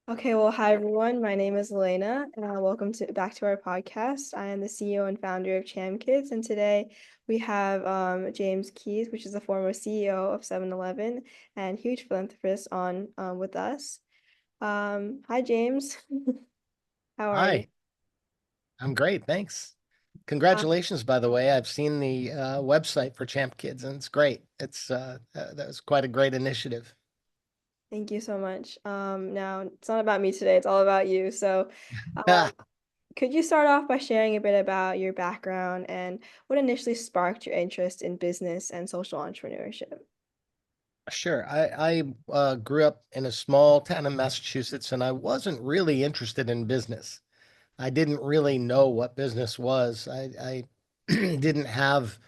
Okay, well, hi everyone. My name is Elena, and welcome back to our podcast. I am the CEO and founder of Cham Kids, and today we have James Keys, which is the former CEO of 7-Eleven and huge philanthropist, on with us. Hi, James. How are you? Hi, I'm great. Thanks. Uh, Congratulations, by the way. I've seen the website for Champ Kids and it's great. That was quite a great initiative. Thank you so much. Now it's not about me today; it's all about you. So, um, Ah, could you start off by sharing a bit about your background and what initially sparked your interest in business and social entrepreneurship? sure. I grew up in a small town in Massachusetts and I wasn't really interested in business. I didn't really know what business was. I didn't have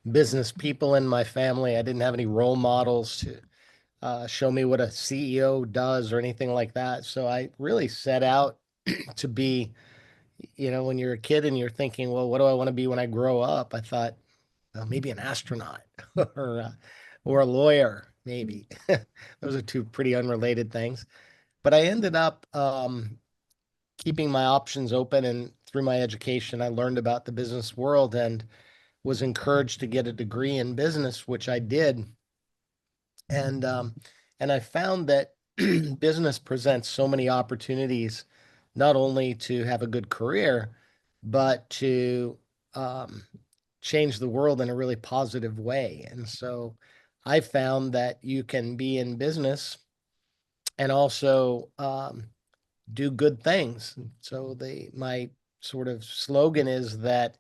business people in my family. I didn't have any role models to show me what a CEO does or anything like that. So I really set out to be, when you're a kid and you're thinking, well, what do I want to be when I grow up? I thought, well, maybe an astronaut or a lawyer, maybe. Those are two pretty unrelated things. But I ended up keeping my options open, and through my education, I learned about the business world and was encouraged to get a degree in business, which I did. And and I found that business presents so many opportunities, not only to have a good career, but to um, change the world in a really positive way. And so I found that you can be in business and also do good things. So my sort of slogan is that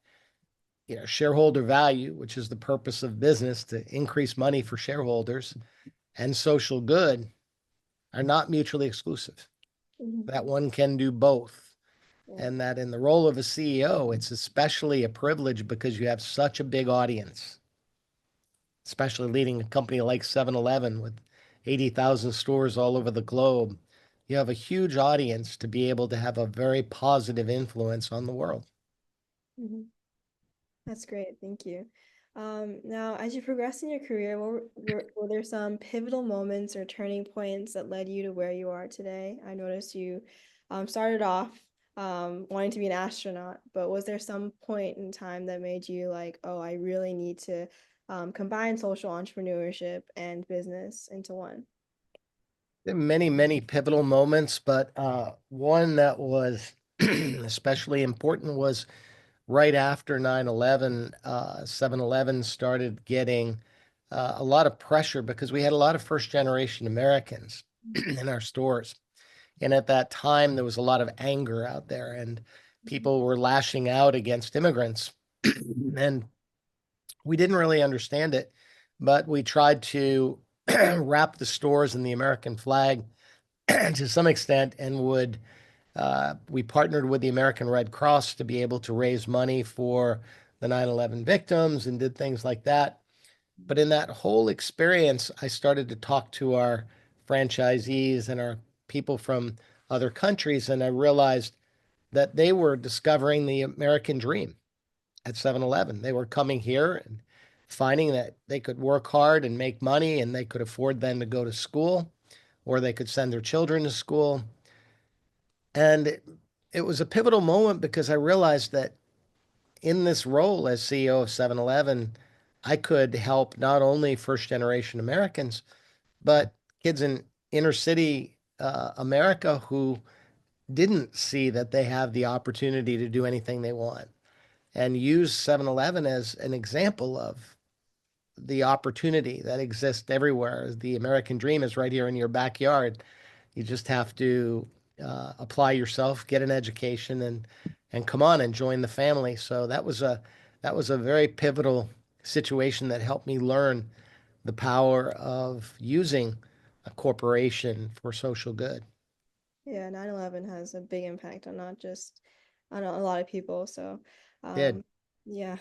shareholder value, which is the purpose of business, to increase money for shareholders, and social good are not mutually exclusive. Mhm. That one can do both. Yeah. And that in the role of a CEO, it's especially a privilege because you have such a big audience, especially leading a company like 7-Eleven with 80,000 stores all over the globe. You have a huge audience to be able to have a very positive influence on the world. Mhm. That's great. Thank you. Now, as you progressed in your career, were there some pivotal moments or turning points that led you to where you are today? I noticed you started off wanting to be an astronaut, but was there some point in time that made you like, oh, I really need to combine social entrepreneurship and business into one? There are many, many pivotal moments, but one that was especially important was right after 9/11. 7-Eleven started getting a lot of pressure because we had a lot of first generation Americans in our stores. And at that time, there was a lot of anger out there, and people were lashing out against immigrants. And we didn't really understand it, but we tried to wrap the stores in the American flag to some extent and would we partnered with the American Red Cross to be able to raise money for the 9/11 victims and did things like that. But in that whole experience, I started to talk to our franchisees and our people from other countries, and I realized that they were discovering the American dream at 7-Eleven. They were coming here and finding that they could work hard and make money and they could afford then to go to school or they could send their children to school. And it was a pivotal moment because I realized that in this role as CEO of 7-Eleven, I could help not only first generation Americans, but kids in inner city America who didn't see that they have the opportunity to do anything they want and use 7-Eleven as an example of the opportunity that exists everywhere. The American dream is right here in your backyard. You just have to apply yourself, get an education, and come on and join the family. So that was a very pivotal situation that helped me learn the power of using a corporation for social good. Yeah, 9/11 has a big impact on not just on a lot of people. So, Did. yeah.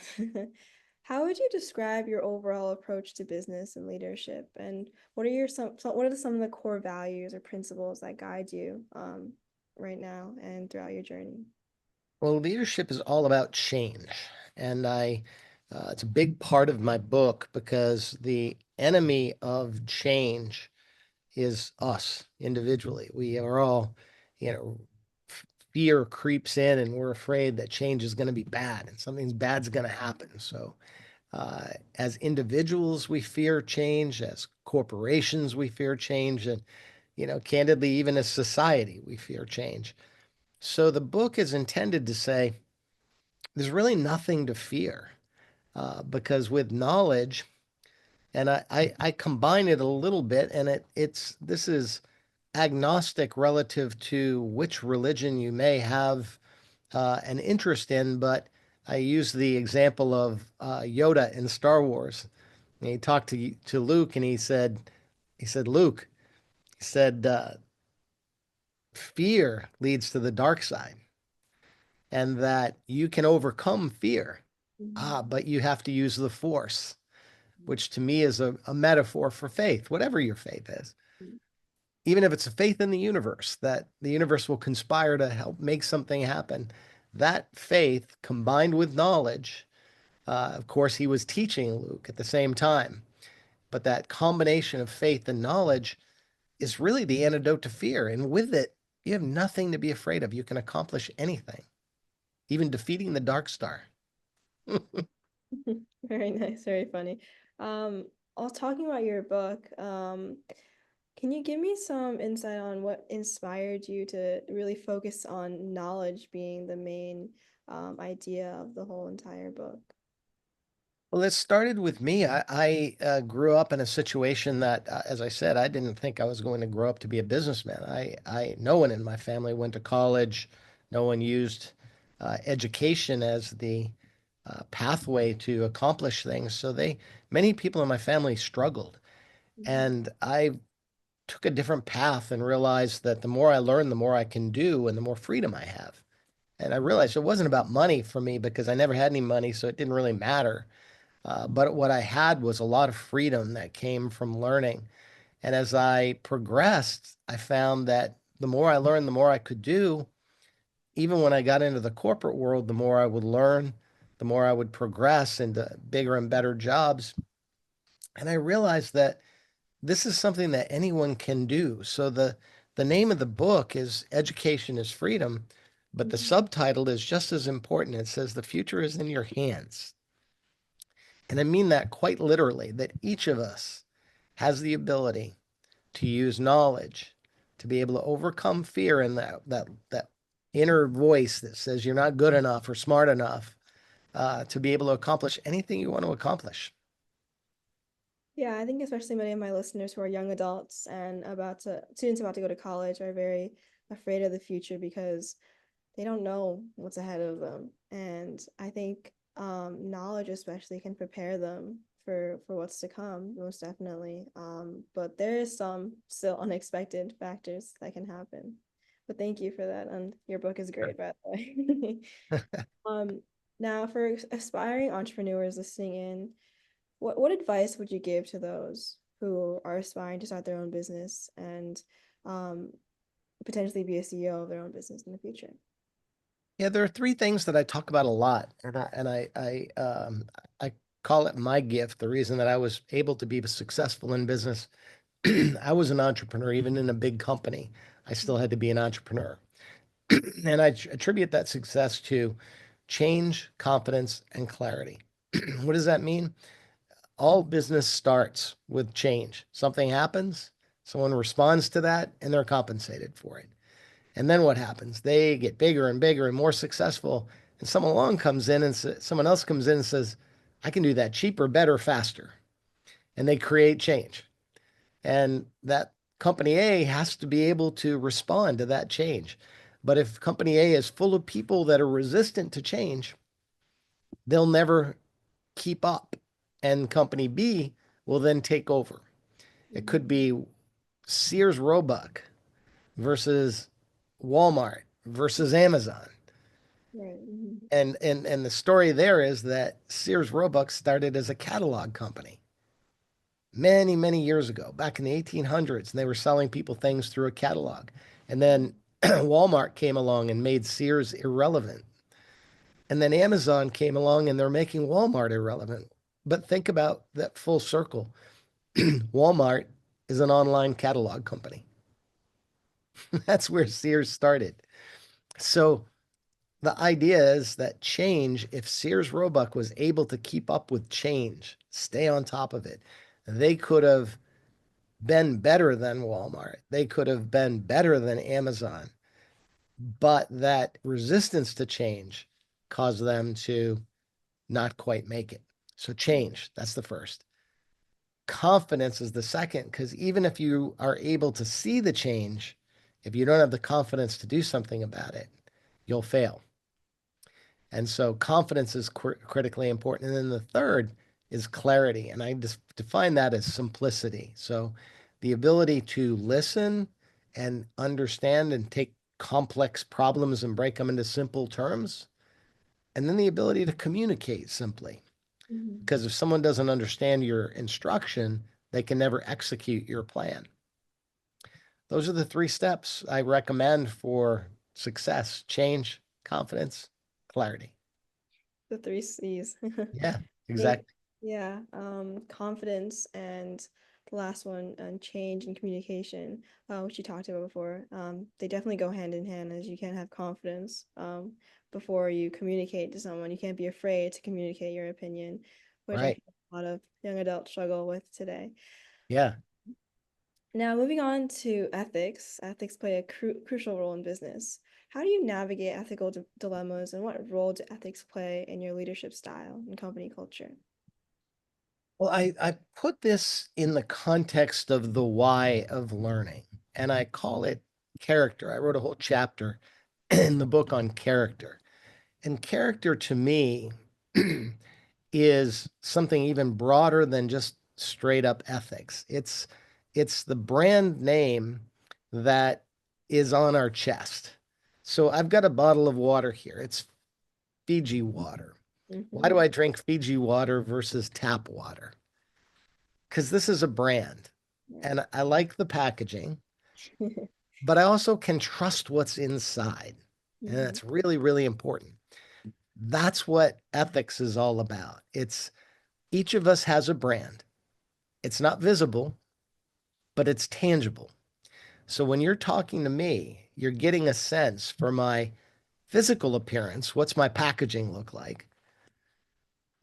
How would you describe your overall approach to business and leadership? And what are some of the core values or principles that guide you right now and throughout your journey? Well, leadership is all about change. And it's a big part of my book because the enemy of change is us individually. We are all you know, fear creeps in and we're afraid that change is going to be bad and something bad's going to happen. So, as individuals, we fear change. As corporations, we fear change. And, candidly, even as society, we fear change. So the book is intended to say there's really nothing to fear because with knowledge, and I combine it a little bit, and this is agnostic relative to which religion you may have an interest in, but I use the example of Yoda in Star Wars. And he talked to Luke, and he said, Luke, he said, fear leads to the dark side, and that you can overcome fear, Mhm. but you have to use the Force, which to me is a metaphor for faith, whatever your faith is. Even if it's a faith in the universe, that the universe will conspire to help make something happen, that faith combined with knowledge, of course, he was teaching Luke at the same time, but that combination of faith and knowledge is really the antidote to fear. And with it, you have nothing to be afraid of. You can accomplish anything, even defeating the Dark Star. Very nice, very funny. I was talking about your book. Can you give me some insight on what inspired you to really focus on knowledge being the main idea of the whole entire book? Well, it started with me. I grew up in a situation that, as I said, I didn't think I was going to grow up to be a businessman. No one in my family went to college. No one used education as the pathway to accomplish things. So many people in my family struggled. Mhm. And I took a different path and realized that the more I learn, the more I can do and the more freedom I have. And I realized it wasn't about money for me because I never had any money, so it didn't really matter. But what I had was a lot of freedom that came from learning. And as I progressed, I found that the more I learned, the more I could do. Even when I got into the corporate world, the more I would learn, the more I would progress into bigger and better jobs. And I realized that this is something that anyone can do. So the name of the book is Education is Freedom, but the Mhm. subtitle is just as important. It says the future is in your hands. And I mean that quite literally, that each of us has the ability to use knowledge to be able to overcome fear and that inner voice that says you're not good enough or smart enough to be able to accomplish anything you want to accomplish. Yeah, I think especially many of my listeners who are young adults and students about to go to college are very afraid of the future because they don't know what's ahead of them. And I think knowledge especially can prepare them for what's to come, most definitely. But there is some still unexpected factors that can happen. But thank you for that. And your book is great, by the way. Um, Now for aspiring entrepreneurs listening in, what advice would you give to those who are aspiring to start their own business and um, potentially be a CEO of their own business in the future? Yeah, there are three things that I talk about a lot, and I call it my gift. The reason that I was able to be successful in business, I was an entrepreneur, even in a big company. I still had to be an entrepreneur. And I attribute that success to change, confidence, and clarity. What does that mean? All business starts with change. Something happens, someone responds to that, and they're compensated for it. And then what happens? They get bigger and bigger and more successful. And someone else comes in and says, I can do that cheaper, better, faster. And they create change. And that company A has to be able to respond to that change. But if company A is full of people that are resistant to change, they'll never keep up. And company B will then take over. It could Mhm. be Sears Roebuck versus Walmart versus Amazon. Right. Mhm. And the story there is that Sears Roebuck started as a catalog company many, many years ago, back in the 1800s, and they were selling people things through a catalog. And then Walmart came along and made Sears irrelevant. And then Amazon came along and they're making Walmart irrelevant. But think about that full circle. Walmart is an online catalog company. That's where Sears started. So the idea is that change, if Sears Roebuck was able to keep up with change, stay on top of it, they could have been better than Walmart. They could have been better than Amazon. But that resistance to change caused them to not quite make it. So change, that's the first. Confidence is the second, because even if you are able to see the change, if you don't have the confidence to do something about it, you'll fail. And so confidence is critically important. And then the third is clarity. And I just define that as simplicity. So the ability to listen and understand and take complex problems and break them into simple terms. And then the ability to communicate simply. Mhm. Because if someone doesn't understand your instruction, they can never execute your plan. Those are the 3 steps I recommend for success: change, confidence, clarity. The three C's. Yeah, Think, exactly. yeah, confidence and the last one, change and communication, which you talked about before. They definitely go hand in hand, as you can't have confidence before you communicate to someone. You can't be afraid to communicate your opinion, which I Right. think a lot of young adults struggle with today. Yeah. Now, moving on to ethics. Ethics play a crucial role in business. How do you navigate ethical dilemmas, and what role do ethics play in your leadership style and company culture? Well, I put this in the context of the why of learning, and I call it character. I wrote a whole chapter in the book on character. And character to me is something even broader than just straight up ethics. It's the brand name that is on our chest. So I've got a bottle of water here. It's Fiji water. Why Mm-hmm. do I drink Fiji water versus tap water? Because this is a brand Yeah. and I like the packaging, but I also can trust what's inside. And Mm-hmm. that's really, really important. That's what ethics is all about. It's each of us has a brand. It's not visible, but it's tangible. So when you're talking to me, you're getting a sense for my physical appearance. What's my packaging look like?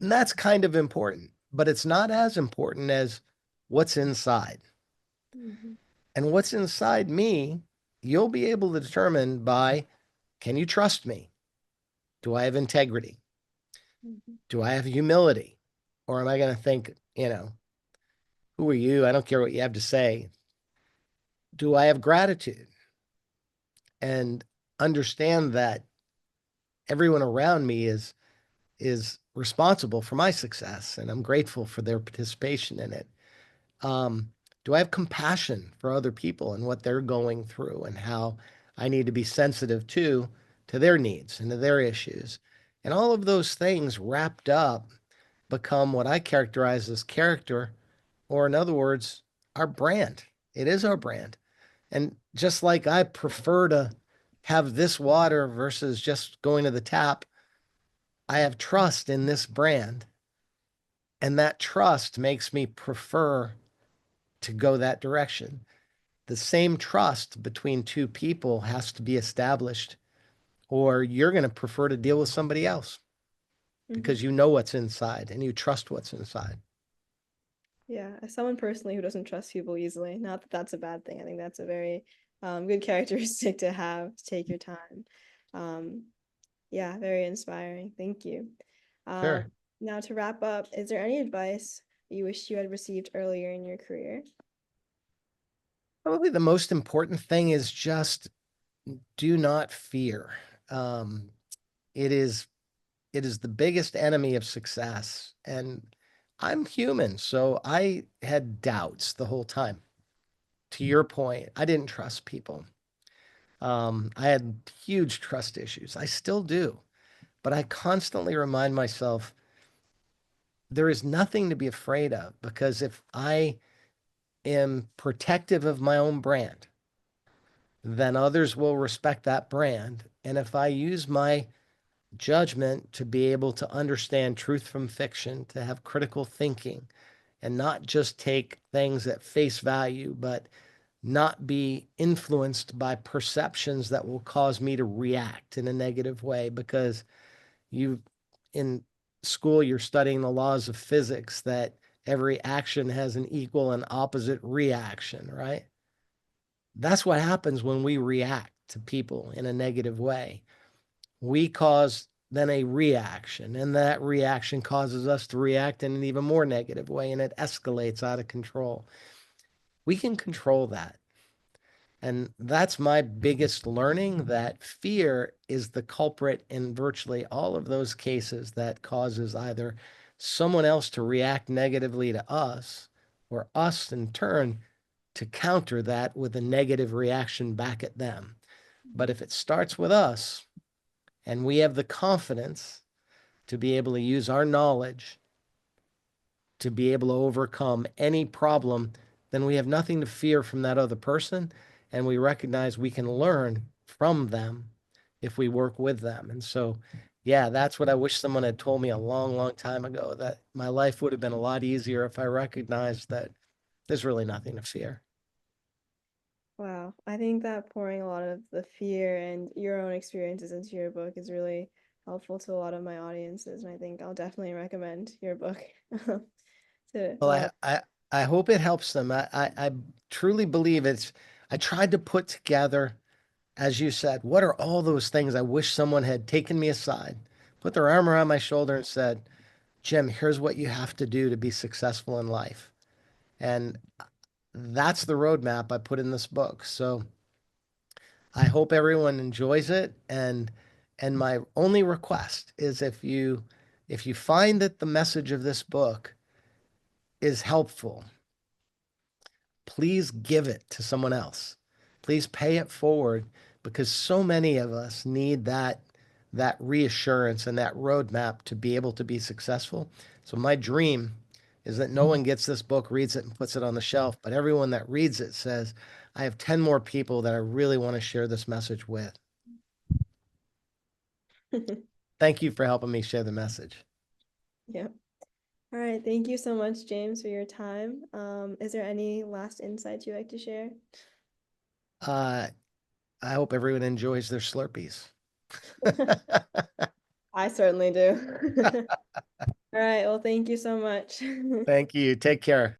And that's kind of important, but it's not as important as what's inside. Mm-hmm. And what's inside me, you'll be able to determine by, can you trust me? Do I have integrity? Mm-hmm. Do I have humility? Or am I going to think, who are you? I don't care what you have to say. Do I have gratitude? And understand that everyone around me is responsible for my success, and I'm grateful for their participation in it. Um, do I have compassion for other people and what they're going through and how I need to be sensitive to their needs and to their issues? And all of those things wrapped up become what I characterize as character, or in other words, our brand. It is our brand. And just like I prefer to have this water versus just going to the tap, I have trust in this brand. And that trust makes me prefer to go that direction. The same trust between 2 people has to be established, or you're going to prefer to deal with somebody else Mm-hmm. because you know what's inside and you trust what's inside. Yeah, as someone personally who doesn't trust people easily, not that that's a bad thing. I think that's a very good characteristic to have, to take your time. Um, yeah, very inspiring. Thank you. Um, Sure. Now to wrap up, is there any advice you wish you had received earlier in your career? Probably the most important thing is just do not fear. Um, it is it is the biggest enemy of success. And I'm human, so I had doubts the whole time. To your point, I didn't trust people. I had huge trust issues. I still do, but I constantly remind myself there is nothing to be afraid of because if I am protective of my own brand, then others will respect that brand. And if I use my judgment to be able to understand truth from fiction, to have critical thinking, and not just take things at face value, but not be influenced by perceptions that will cause me to react in a negative way. Because you, in school, you're studying the laws of physics, that every action has an equal and opposite reaction, right? That's what happens when we react to people in a negative way. We cause then a reaction, and that reaction causes us to react in an even more negative way, and it escalates out of control. We can control that. And that's my biggest learning, that fear is the culprit in virtually all of those cases that causes either someone else to react negatively to us, or us in turn to counter that with a negative reaction back at them. But if it starts with us and we have the confidence to be able to use our knowledge to be able to overcome any problem, then we have nothing to fear from that other person. And we recognize we can learn from them if we work with them. And so, yeah, that's what I wish someone had told me a long, long time ago, that my life would have been a lot easier if I recognized that there's really nothing to fear. Wow, I think that pouring a lot of the fear and your own experiences into your book is really helpful to a lot of my audiences, and I think I'll definitely recommend your book to a Well, lot of. I hope it helps them. I truly believe I tried to put together, as you said, what are all those things I wish someone had taken me aside, put their arm around my shoulder and said, Jim, here's what you have to do to be successful in life. And that's the roadmap I put in this book. So I hope everyone enjoys it. And my only request is, if you find that the message of this book is helpful, please give it to someone else. Please pay it forward, because so many of us need that reassurance and that roadmap to be able to be successful. So my dream is that no one gets this book, reads it, and puts it on the shelf, but everyone that reads it says, I have 10 more people that I really want to share this message with. Thank you for helping me share the message. Yeah. All right. Thank you so much, James, for your time. Is there any last insights you'd like to share? Uh, I hope everyone enjoys their Slurpees. I certainly do. All right. Well, thank you so much. Thank you. Take care.